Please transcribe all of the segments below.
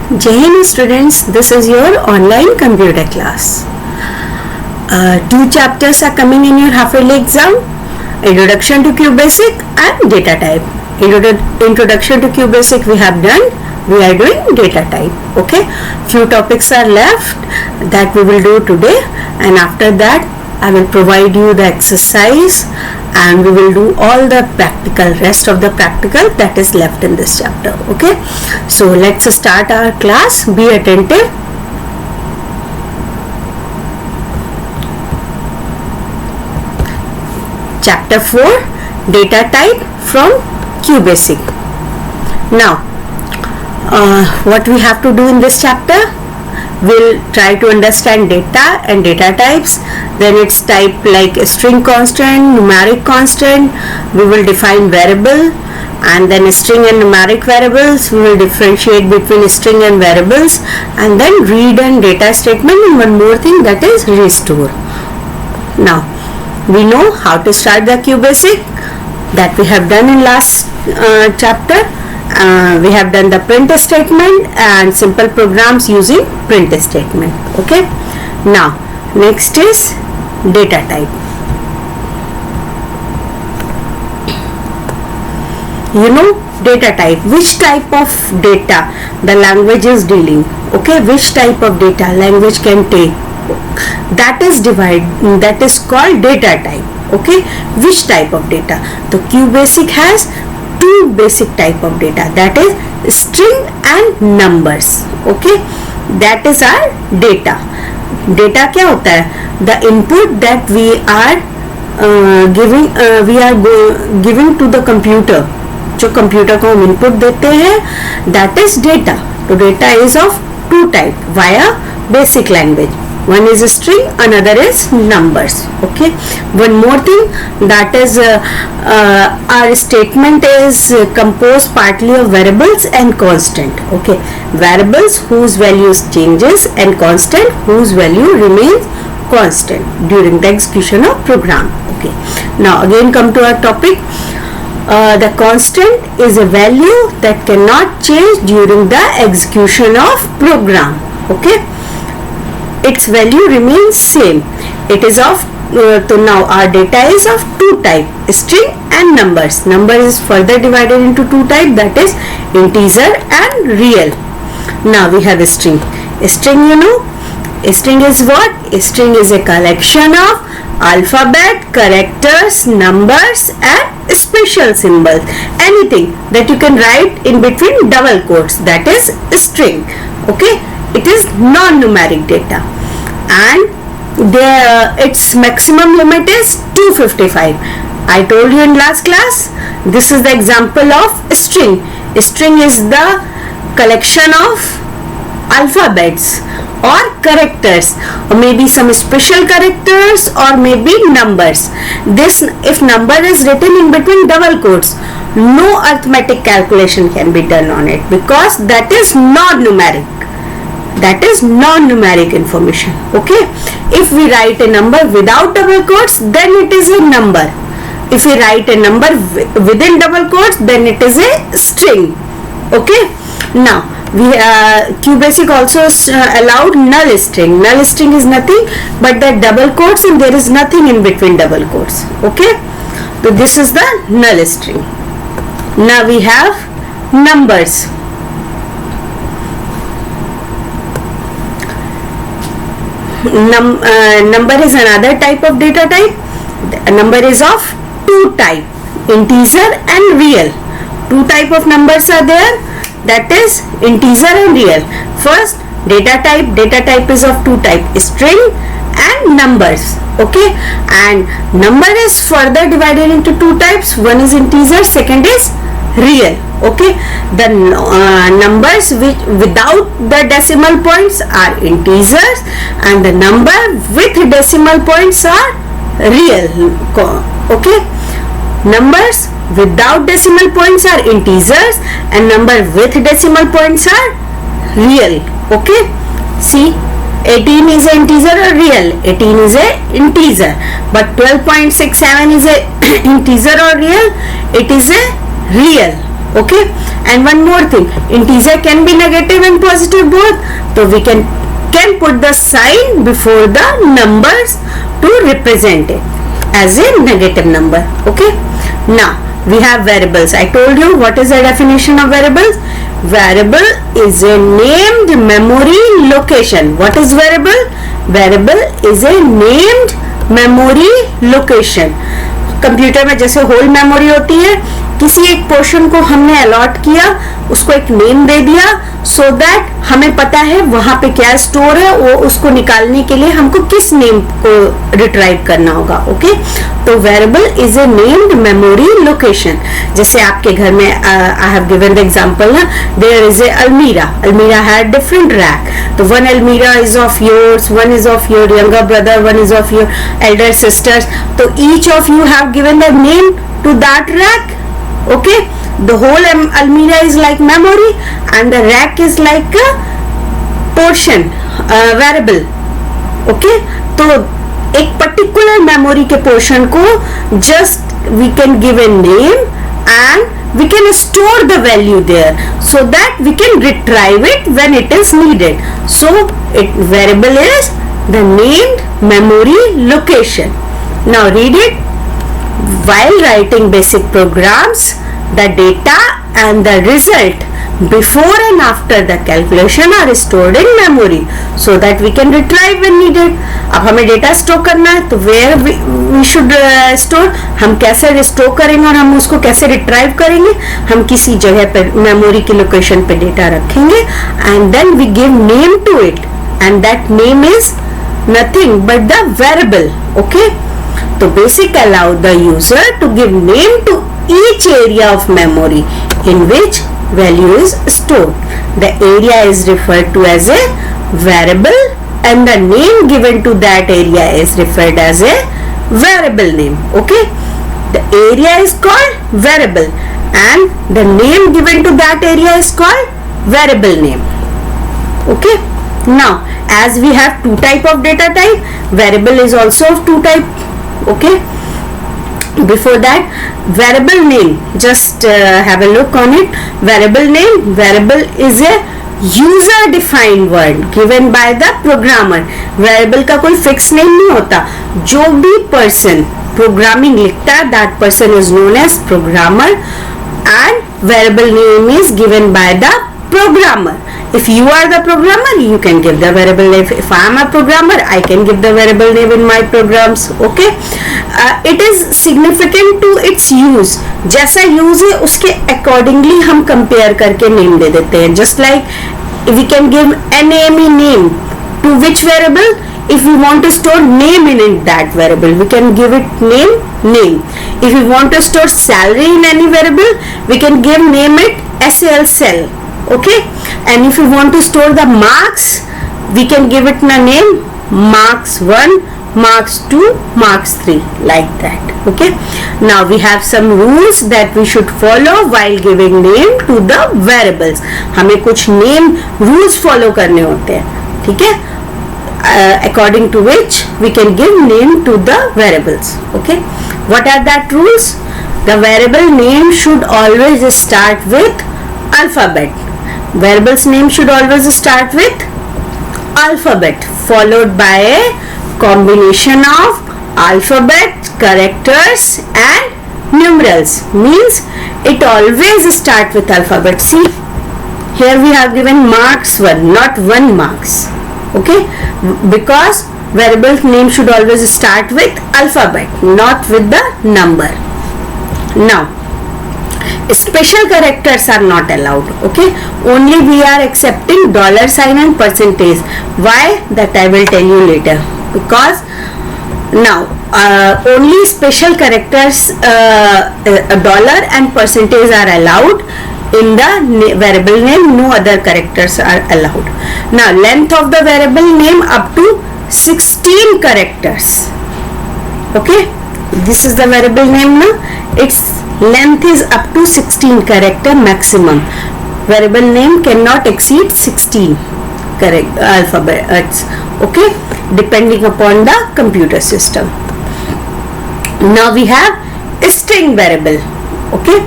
Jai Hind students, this is your online computer class. Two chapters are coming in your half-yearly exam: Introduction to QBasic and Data Type. Introduction to QBasic we have done. We are doing data type. Okay, few topics are left that we will do today, and after that I will provide you the exercise and we will do all the rest of the practical that is left in this chapter. Okay, so let's start our class. Be attentive. Chapter 4, Data Type from QBasic. Now, what we have to do in this chapter? We'll try to understand data and data types. Then its type like string constant, numeric constant. We will define variable, and then string and numeric variables. We will differentiate between string and variables, and then read and data statement, and one more thing, that is restore. Now we know how to start the QBasic, that we have done in last chapter. We have done the print statement and simple programs using print statement. Okay, now next is data type. You know data type, which type of data the language is dealing. Okay, which type of data language can take, that is called data type. Okay, which type of data? The QBasic has two basic type of data, that is string and numbers. Okay, that is our data. Data क्या होता है? The input that we are giving to the computer. जो computer को हम input देते हैं, that is data. तो data is of two type via basic language. One is string, another is numbers. Okay, one more thing, that is our statement is composed partly of variables and constant. Okay, variables whose values changes and constant whose value remains constant during the execution of program. Okay, now again come to our topic. The constant is a value that cannot change during the execution of program. Okay, its value remains same. It is of so now our data is of two type, string and numbers. Number is further divided into two type, that is integer and real. Now we have a string. String, you know, string is what? String is a collection of alphabet, characters, numbers and special symbols. Anything that you can write in between double quotes, that is string. Okay, it is non-numeric data, and its maximum limit is 255. I told you in last class, this is the example of string. String is the collection of alphabets or characters, or maybe some special characters, or maybe numbers. This, if number is written in between double quotes, no arithmetic calculation can be done on it, because that is non-numeric. That is non-numeric information. Okay, if we write a number without double quotes, then it is a number. If we write a number within double quotes, then it is a string. Okay, now QBasic also allowed null string. Null string is nothing but the double quotes, and there is nothing in between double quotes. Okay, so this is the null string. Now we have numbers. Number is another type of data type. The number is of two type, integer and real. Two type of numbers are there, that is integer and real. First, data type is of two type, string and numbers. Okay, and number is further divided into two types. One is integer, second is real. Okay, the numbers which without the decimal points are integers, and the number with decimal points are real. Okay, numbers without decimal points are integers, and number with decimal points are real. Okay, see, 18 is an integer or real? 18 is a integer, but 12.67 is a integer or real? It is a real. Okay, and one more thing, integer can be negative and positive both, so we can put the sign before the numbers to represent it as a negative number. Okay, now we have variables. I told you what is the definition of variables. Variable is a named memory location. What is variable? Variable is a named memory location. Computer में जैसे whole memory होती है, किसी एक portion को हमने allot किया, उसको एक नेम दे दिया, सो दैट हमें पता है वहां पे क्या स्टोर है, वो उसको निकालने के लिए हमको किस नेम को रिट्राइव करना होगा. ओके, तो variable is a named memory location. जैसे आपके घर में I have given the example ना, there is a almirah had different rack. तो one almirah is of yours, one is of your younger brother, one is of your elder sisters. तो each of you have given the name to that rack. Okay, the whole almirah is like memory and the rack is like a portion, variable. Okay, तो एक particular memory के portion को just we can give a name and we can store the value there so that we can retrieve it when it is needed. So variable is the named memory location. Now read it. While writing basic programs, the data and the result before and after the calculation are stored in memory so that we can retrieve when needed. अब हमें data store करना है, तो where we should store, हम कैसे store करेंगे और हम उसको कैसे रिट्राइव करेंगे. हम किसी जगह पर मेमोरी की लोकेशन पे डेटा रखेंगे and then we give name to it and that name is nothing but the variable. Okay, तो basic allow the user to give name to each area of memory in which value is stored. The area is referred to as a variable and the name given to that area is referred as a variable name. Okay, the area is called variable and the name given to that area is called variable name. Okay, now as we have two type of data type, variable is also of two type. Okay, before that, variable name, just have a look on it. Variable name, variable is a user defined word given by the programmer. Variable का कोई fixed name नहीं होता. जो भी person programming लिखता है, that person is known as programmer and variable name is given by the programmer. If you are the programmer, you can give the variable name. If I am a programmer, I can give the variable name in my programs. Okay, it is significant to its use. जैसा use है उसके accordingly हम compare करके name दे देते हैं. Just like we can give NAME name to which variable? If we want to store name in that variable, we can give it name. If we want to store salary in any variable, we can give name it SAL cell. Okay, and if you want to store the marks, we can give it a name marks 1, marks 2, marks 3, like that. Okay, now we have some rules that we should follow while giving name to the variables. हमें कुछ name rules follow करने होते हैं, ठीक है, according to which we can give name to the variables. Okay, what are that rules? The variable name should always start with alphabet. Variable's name should always start with alphabet followed by a combination of alphabet, characters and numerals. Means it always start with alphabet. See, here we have given marks 1, not 1 marks. Okay, because variable's name should always start with alphabet, not with the number. Now special characters are not allowed. Okay, only we are accepting $sign and percentage. Why? That I will tell you later. Because now only special characters, dollar and percentage are allowed in the variable name. No other characters are allowed. Now length of the variable name up to 16 characters. Okay, this is the variable name now. Its length is up to 16 character maximum. Variable name cannot exceed 16 alphabets. Okay, depending upon the computer system. Now we have a string variable. Okay,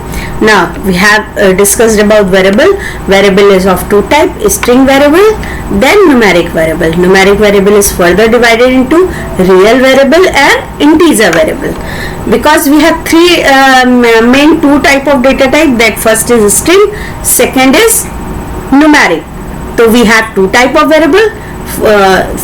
Now we have discussed about variable. Variable is of two type: string variable, then numeric variable. Numeric variable is further divided into real variable and integer variable. Because we have three main two type of data type, that first is string, second is numeric. So we have two type of variable.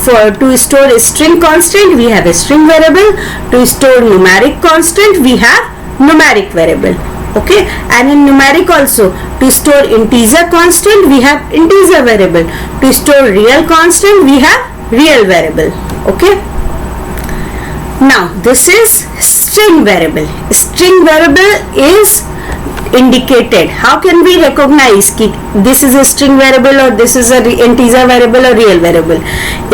For to store a string constant we have a string variable, to store numeric constant we have numeric variable. Okay, and in numeric also, to store integer constant we have integer variable, to store real constant we have real variable. Okay, now this is string variable. String variable is indicated. How can we recognize कि this is a string variable or this is a integer variable or real variable?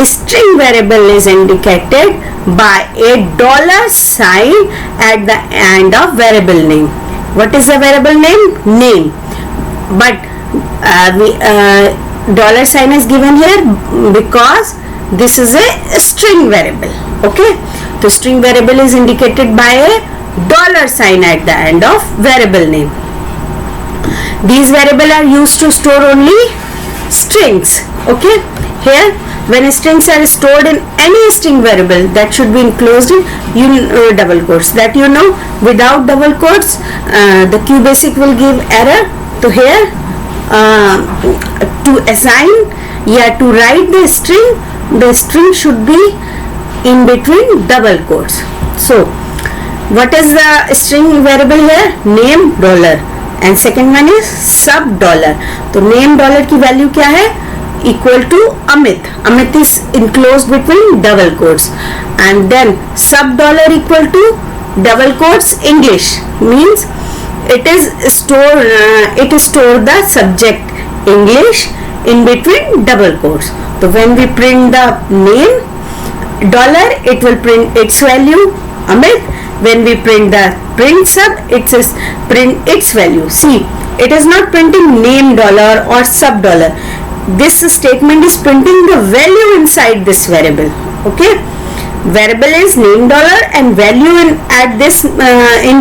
A string variable is indicated by a dollar sign at the end of variable name. What is the variable name? Name. But dollar sign is given here because this is a string variable. Okay, the string variable is indicated by a dollar sign at the end of variable name. These variables are used to store only strings. Okay, here when strings are stored in any string variable, that should be enclosed in double quotes. That you know, without double quotes the QBasic will give error. So here to assign to write the string should be in between double quotes. So what is the string variable here? Name dollar, and second one is sub dollar. तो name dollar की value क्या है? Equal to Amit. Amit is enclosed between double quotes, and then sub dollar equal to double quotes English, means it is store the subject English in between double quotes. So when we print the name dollar, it will print its value Amit. When we print the print sub, it says print its value. See, it is not printing name dollar or sub dollar. This statement is printing the value inside this variable. Okay, variable is name dollar and value in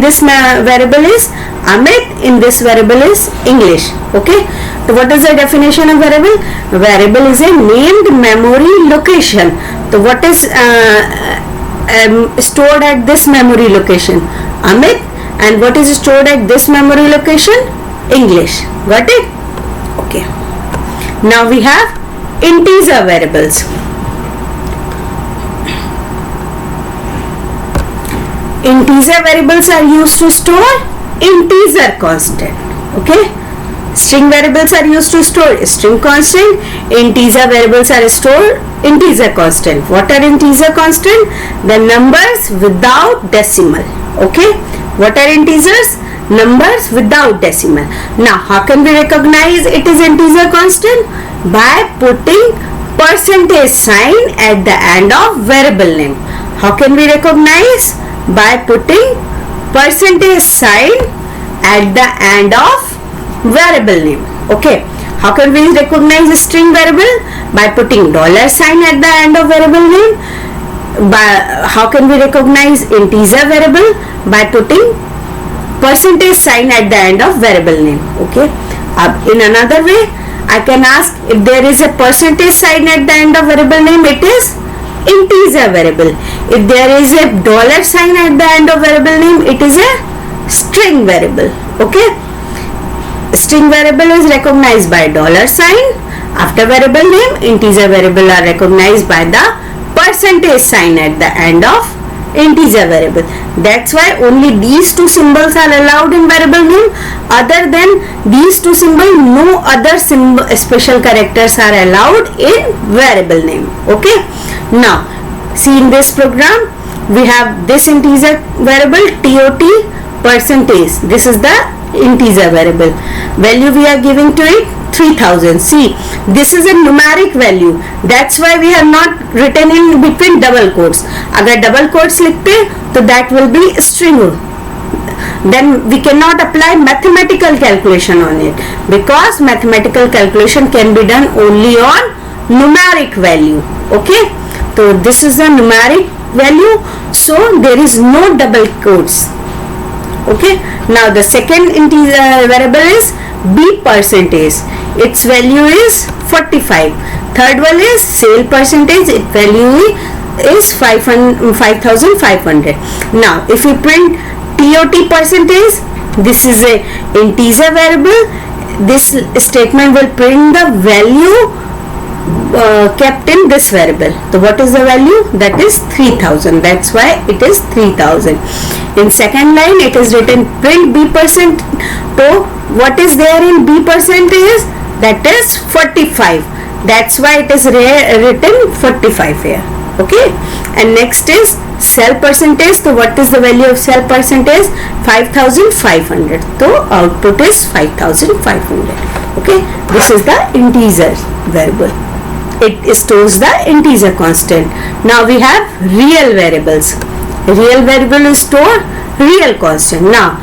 this variable is Amit, in this variable is English. Okay, so what is the definition of variable? Variable is a named memory location. So what is stored at this memory location? Amit. And what is stored at this memory location? English. Got it? Okay. Now we have integer variables. Integer variables are used to store integer constant. Okay, string variables are used to store string constant. Integer variables are stored integer constant. What are integer constant? The numbers without decimal. Okay, what are integers? Numbers without decimal. Now how can we recognize it is integer constant? By putting percentage sign at the end of variable name. How can we recognize? By putting percentage sign at the end of variable name. Okay, how can we recognize a string variable? By putting dollar sign at the end of variable name. How can we recognize integer variable? By putting percentage sign at the end of variable name. Okay, in another way I can ask, if there is a percentage sign at the end of variable name, it is integer variable. If there is a dollar sign at the end of variable name, it is a string variable. Okay, string variable is recognized by dollar sign. After variable name, integer variable are recognized by the percentage sign at the end of integer variable. That's why only these two symbols are allowed in variable name. Other than these two symbols, no other special characters are allowed in variable name. Okay, now see, in this program we have this integer variable tot percentage. This is the integer variable. Value we are giving to it 3000. See, this is a numeric value. That's why we have not written in between double quotes. अगर double quotes लिखते तो that will be string. Then we cannot apply mathematical calculation on it, because mathematical calculation can be done only on numeric value. Okay, so this is the numeric value, so there is no double quotes. Okay, now the second integer variable is B percentage. Its value is 45. Third one is sale percentage. Its value is 5,500. Now if we print TOT percentage, this is a integer variable. This statement will print the value kept in this variable. So what is the value? That is 3000. That's why it is 3000. In second line it is written print B percent. So what is there in B percentage? That is 45. That's why it is written 45 here. Okay, and next is sell percentage. So what is the value of sell percentage? 5,500. So output is 5,500. Okay, this is the integer variable. It stores the integer constant. Now we have real variables. Real variable is store real constant. Now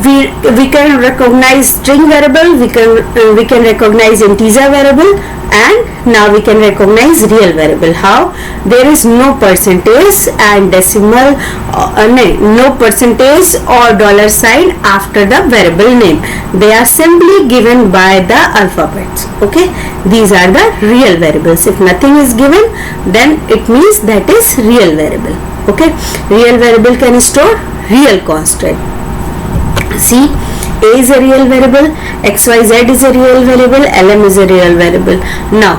we can recognize string variable, we can recognize integer variable, and now we can recognize real variable. How? There is no percentage and decimal, no percentage or dollar sign after the variable name. They are simply given by the alphabets. Okay, these are the real variables. If nothing is given, then it means that is real variable. Okay, real variable can store real constant. See, A is a real variable, XYZ is a real variable, LM is a real variable. Now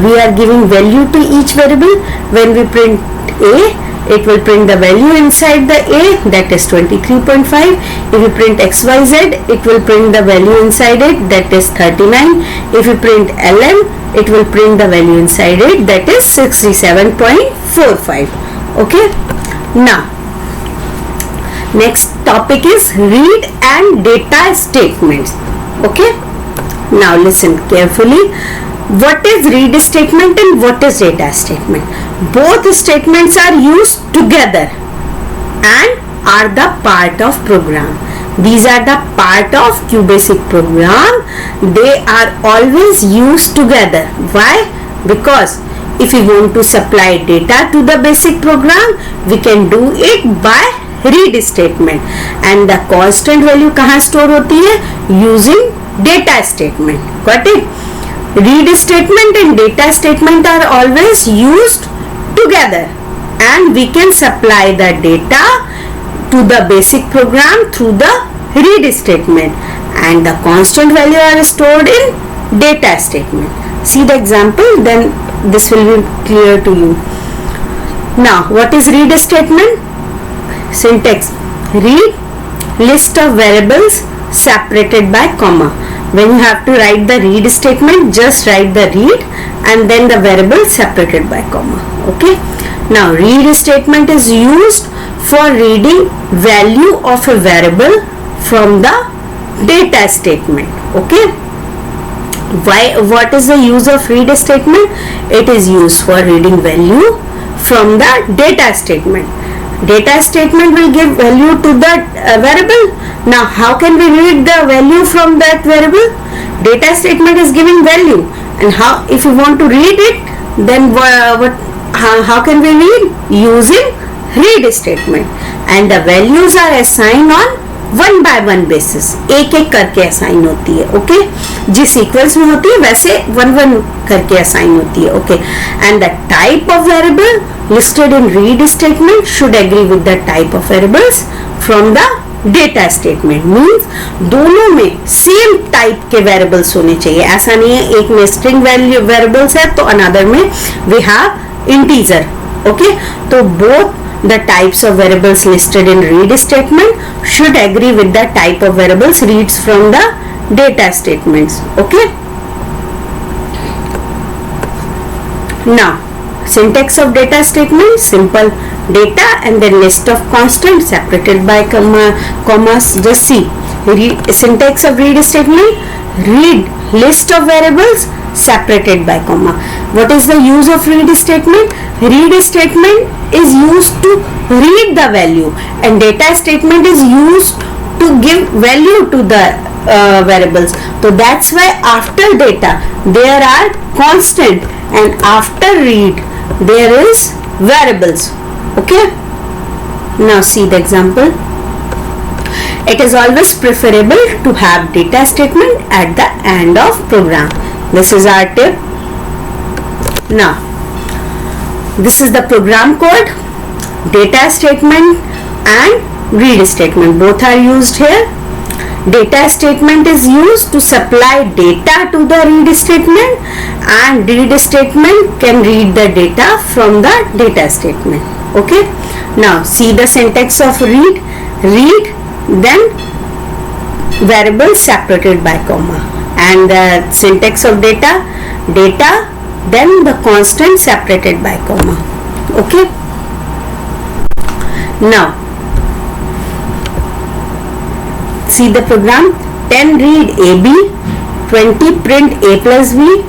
we are giving value to each variable. When we print A, it will print the value inside the A, that is 23.5. If you print XYZ, it will print the value inside it, that is 39. If you print LM, it will print the value inside it, that is 67.45. Okay, now next topic is read and data statements. Okay, now listen carefully. What is read statement and what is data statement? Both statements are used together and are the part of program. These are the part of QBasic program. They are always used together. Why? Because if we want to supply data to the basic program, we can do it by read statement, and the constant value कहाँ store होती है? Using data statement. Got it? Read statement and data statement are always used together, and we can supply the data to the basic program through the read statement, and the constant value are stored in data statement. See the example, then this will be clear to you. Now what is read statement? Syntax: read list of variables separated by comma. When you have to write the read statement, just write the read and then the variable separated by comma. Okay, now read statement is used for reading value of a variable from the data statement. Okay, what is the use of read statement? It is used for reading value from the data statement. Data statement will give value to that variable. Now how can we read the value from that variable? Data statement is giving value, and how, if you want to read it, then how can we read? Using read statement, and the values are assigned on one by one basis, एक एक करके assign होती है. Okay, जिस sequence में होती है वैसे वन वन करके असाइन होती है. Okay, and the type of variable listed in read statement should agree with the type of variables from the data statement. Means दोनों में सेम टाइप के वेरिएबल्स होने चाहिए. ऐसा नहीं है एक में स्ट्रिंग वैल्यू वेरिएबल्स है तो अनदर में वी हैव इंटीजर. ओके, तो both the types of variables listed in read statement should agree with the type of variables reads from the data statements. Okay, now syntax of data statement: simple data and then list of constants separated by commas. Just see, syntax of read statement: read list of variables separated by comma. What is the use of read statement? Read statement is used to read the value, and data statement is used to give value to the variables. So that's why after data there are constant, and after read there is variables. Okay, now see the example. It is always preferable to have data statement at the end of program. This is our tip. Now, this is the program code, data statement and read statement. Both are used here. Data statement is used to supply data to the read statement, and read statement can read the data from the data statement. Okay. Now see the syntax of read. Read, then variable separated by comma, and the syntax of data. Data, then the constant separated by comma. Okay. Now see the program. 10 read AB, 20 print A plus B,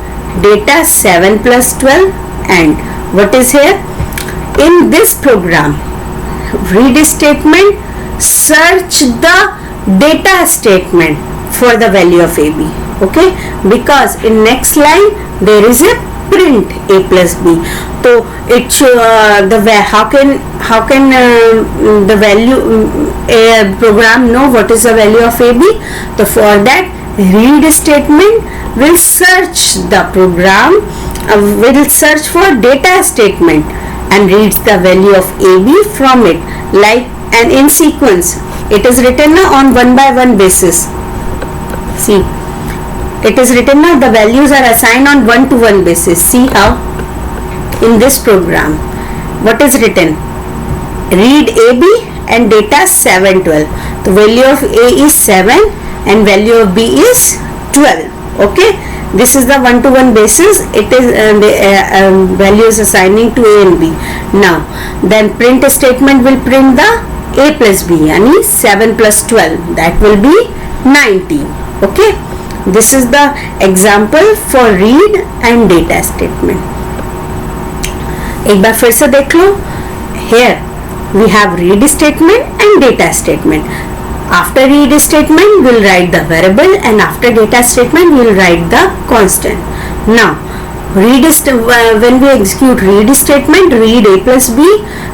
data 7 plus 12, and what is here? In this program, read statement search the data statement for the value of AB. Okay, because in next line there is a print A plus B. So it how can the value a program know what is the value of AB? So for that, read statement will search the program, will search for data statement and reads the value of AB from it, like and in sequence. It is written on one by one basis. See, it is written now, the values are assigned on one to one basis. See how in this program what is written? Read AB and data 7 12. The value of A is 7 and value of B is 12. Okay, this is the one to one basis. It is value is assigning to A and B. Now then print statement will print the A plus B, yani 7 plus 12, that will be 19. Okay, this is the example for read and data statement. एक बार फिर से देख लो. Here we have read statement and data statement. After read statement we'll write the variable, and after data statement we'll write the constant. Now when we execute read statement, read A plus B,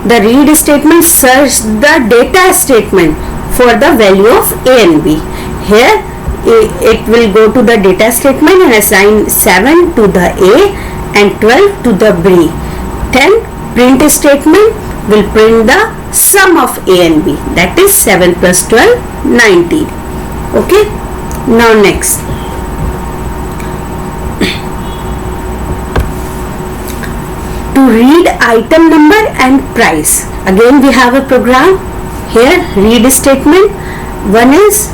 the read statement search the data statement for the value of A and B. Here it will go to the data statement and assign 7 to the A and 12 to the B. 10 print statement will print the sum of A and B, that is 7 plus 12, 19. Okay. Now next, to read item number and price. Again we have a program. Here read statement, one is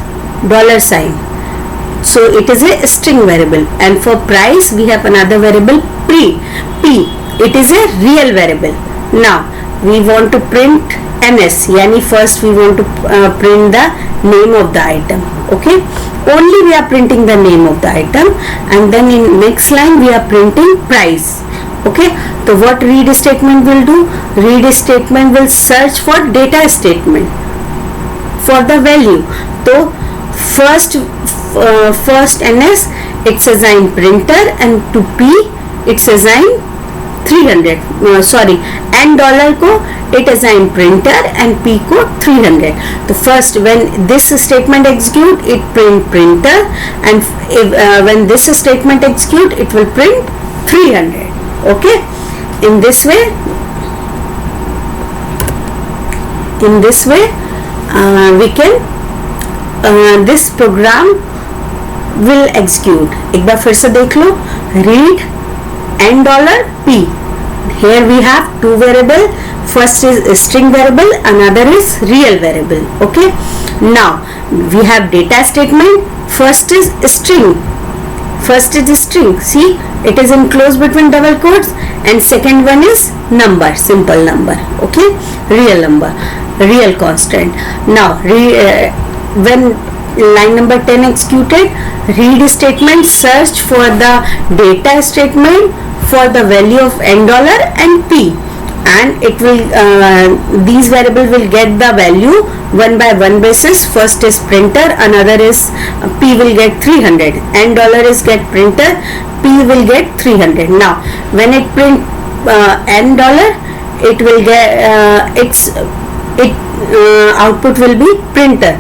$sign, so it is a string variable, and for price we have another variable P. It is a real variable. Now we want to print NS, yani first we want to print the name of the item. Okay, only we are printing the name of the item, and then in next line we are printing price. Okay, so what read statement will do? Read statement will search for data statement for the value. So first NS it's assigned printer, and to P it's assigned 300. N dollar ko it assign printer and P ko 300. The first, when this statement execute, it print printer, and when this statement execute, it will print 300. Okay, in this way we can this program will execute. एक बार फिर से देख लो. Read N dollar P. Here we have two variable. First is string variable, another is real variable. Okay. Now we have data statement. First is string. See, it is enclosed between double quotes, and second one is number, simple number. Okay, real number, real constant. Now when line number 10 executed, read statement search for the data statement for the value of N dollar and P, and it will these variable will get the value one by one basis. First is printer, another is P will get 300. N dollar is get printer, P will get 300. Now when it print N dollar, it will get output will be printer.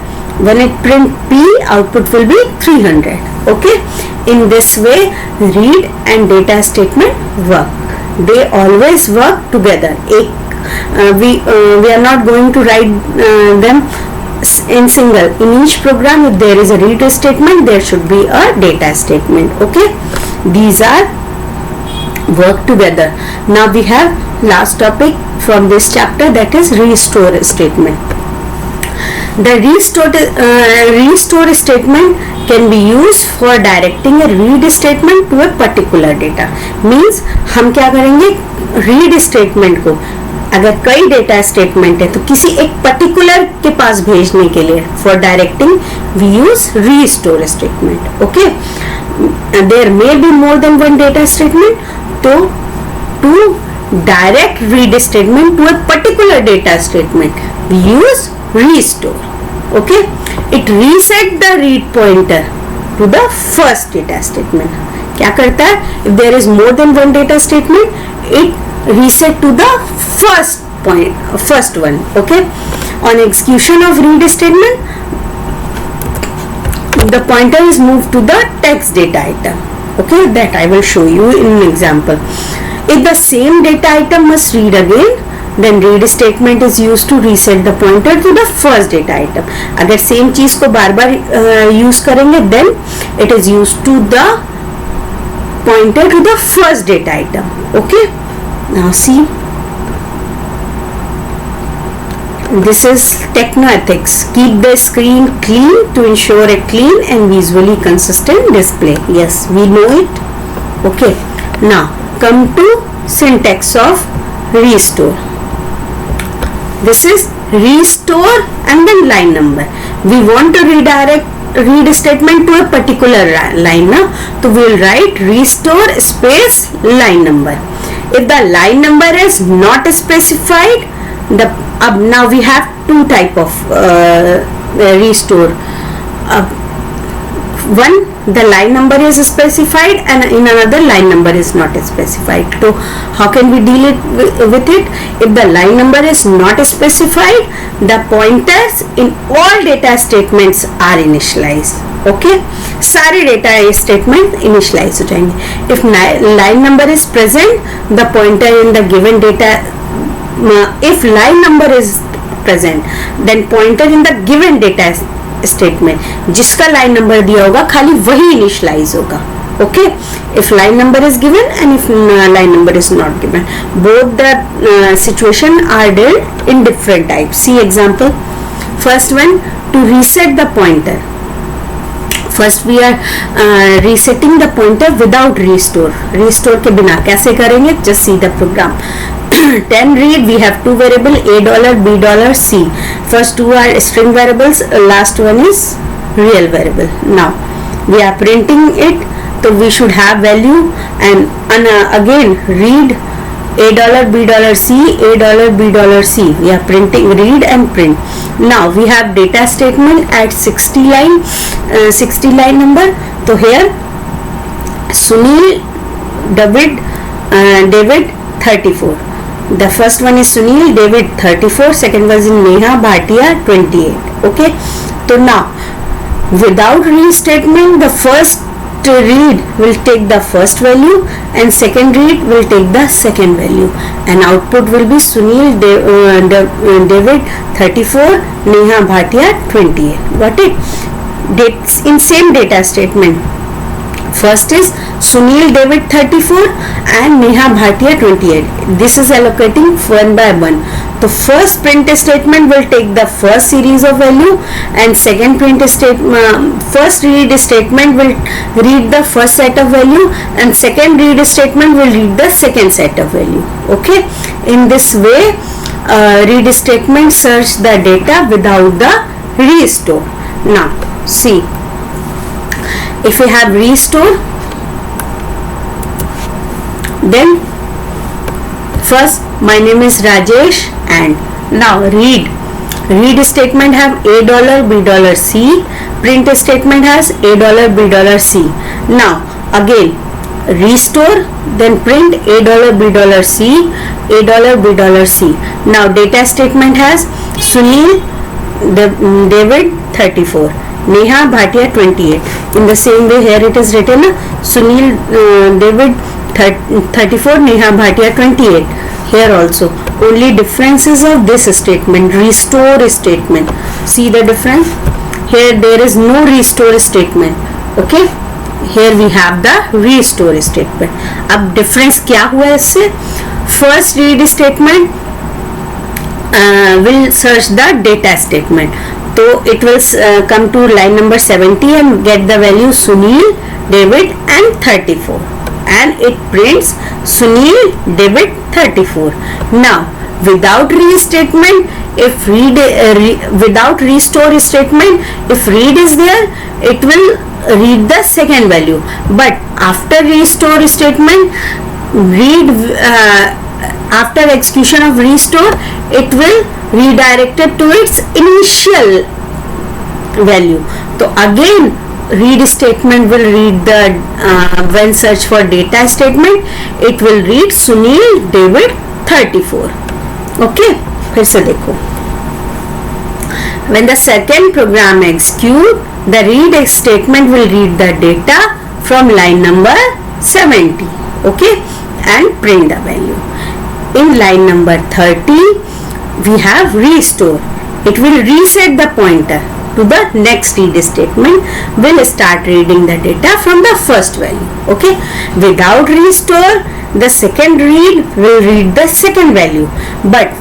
when it print P, output will be 300. Okay, in this way read and data statement work. They always work together. We are not going to write them in single. In each program, if there is a read statement, there should be a data statement. Okay, these are work together. Now we have last topic from this chapter, that is restore statement. The restore statement can be used for directing a read statement to a particular data. Means हम क्या करेंगे, read statement को अगर कई data statement है तो किसी एक पर्टिकुलर के पास भेजने के लिए for directing we use restore statement. Okay, there may be more than one data statement. तो to direct read statement to a particular data statement we use restore. Okay, it reset the read pointer to the first data statement. क्या करता है, if there is more than one data statement it reset to the first one. Okay, on execution of read statement the pointer is moved to the text data item. Okay, that I will show you in an example. If the same data item must read again, then read statement is used to reset the pointer to the first data item. अगर same चीज को बार बार use करेंगे then it is used to the pointer to the first data item. Okay, now see, this is technoethics. Keep the screen clean to ensure a clean and visually consistent display. Yes, we know it. Okay, now come to syntax of restore. This is restore and then line number. We want to redirect read statement to a particular line. Now, so we will write restore space line number. If the line number is not specified, now we have two type of restore. One, the line number is specified and in another line number is not specified. So how can we deal with it? If the line number is not specified, the pointers in all data statements are initialized. Okay, सारे data statement initialize हो जाएंगे. If line number is present, the pointer in the given data, if line number is present then pointer in the given data statement, जिसका line number दिया होगा खाली वही initialize होगा. Okay, if line number is given and if line number is not given, both the situation are dealt in different type. See example. First one, to reset the pointer. First we are resetting the pointer without restore. Restore के बिना कैसे करेंगे? Just see the program. 10 read, we have two variable $, $B, C. First two are string variables, last one is real variable. Now we are printing it, so we should have value and again read $, $B, C, $, $B, C. We are printing read and print. Now we have data statement at 60 line number. So here Sunil, David, 34. The first one is Sunil, David 34. Second one is Neha Bhatia 28. Okay. So now without restatement, the first read will take the first value and second read will take the second value, and output will be Sunil, David 34, Neha Bhatia 28. Got it? Dates in same data statement. First is Sunil, David 34 and Neha Bhatia 28. This is allocating one by one. The first print statement will take the first series of value and second print statement, first read statement will read the first set of value and second read statement will read the second set of value. Okay, in this way read statement search the data without the restore. Now see, if we have restore, then first my name is Rajesh and now read statement have $, $B, C. Print statement has $, $B, C. Now again restore, then print $, $B, C, $, $B, C. Now data statement has Sunil, David 34, Neha Bhatia 28. In the same way here it is written Sunil David 34, Neha Bhatia 28. Here also only differences of this statement, restore statement. See the difference? Here there is no restore statement. Okay, here we have the restore statement. अब difference क्या हुआ इससे? First read statement will search the data statement. So it will come to line number 70 and get the value Sunil, David and 34, and it prints Sunil, David 34. Now without restatement, if read without restore statement, if read is there, it will read the second value, but after restore statement, read after execution of restore, it will redirect it to its initial value. So again read statement will read the when search for data statement, it will read Sunil, David 34. Okay, फिर से देखो. When the second program execute, the read statement will read the data from line number 70. Okay, and print the value. In line number 30, we have restore. It will reset the pointer to the next read statement, will start reading the data from the first value. Okay, without restore, the second read will read the second value, but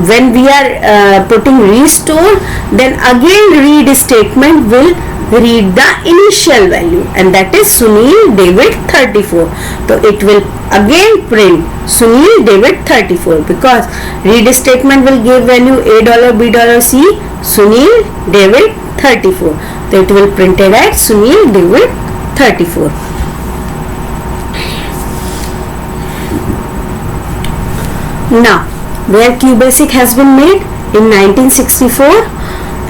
when we are putting restore, then again read statement will read the initial value, and that is Sunil, David 34. So it will again print Sunil, David 34, because read statement will give value $A, B, C, Sunil, David 34. So it will print it at Sunil, David 34. Now where QBasic has been made in 1964,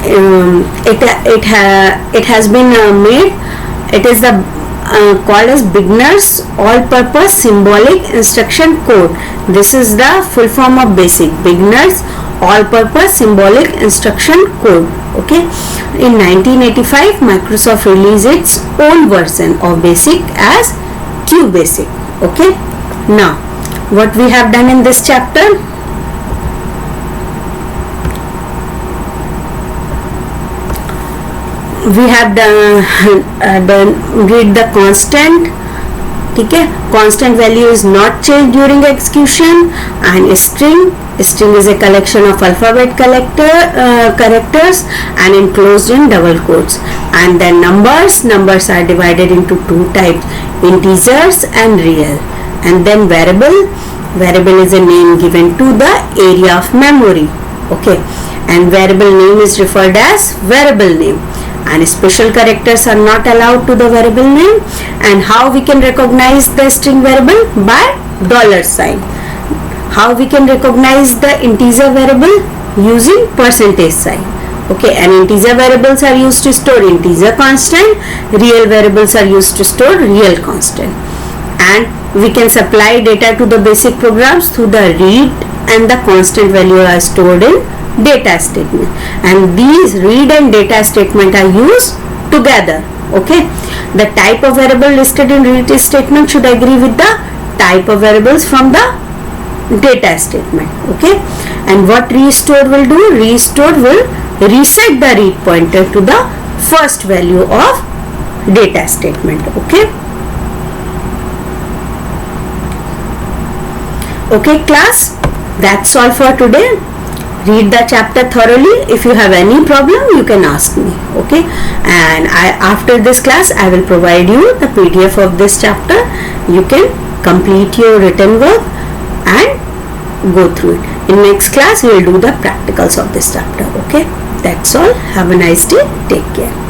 it has been made. It is the called as beginners all-purpose symbolic instruction code. This is the full form of BASIC, beginners all-purpose symbolic instruction code. Okay, in 1985 Microsoft released its own version of BASIC as QBasic. Okay, now what we have done in this chapter? We have done read the constant. ठीक है, constant value is not changed during execution, and string is a collection of alphabet characters and enclosed in double quotes. And then numbers are divided into two types, integers and real. And then variable is a name given to the area of memory. Okay, and variable name is referred as variable name, and special characters are not allowed to the variable name. And how we can recognize the string variable? By $sign. How we can recognize the integer variable? Using %sign. Okay, and integer variables are used to store integer constant, real variables are used to store real constant. And we can supply data to the basic programs through the read, and the constant value are stored in data statement, and these read and data statement are used together. Okay, the type of variable listed in read statement should agree with the type of variables from the data statement. Okay, and what restore will do? Restore will reset the read pointer to the first value of data statement. Okay class, that's all for today. Read the chapter thoroughly. If you have any problem, you can ask me. Okay, and after this class I will provide you the PDF of this chapter. You can complete your written work and go through it. In next class we will do the practicals of this chapter. Okay, that's all. Have a nice day. Take care.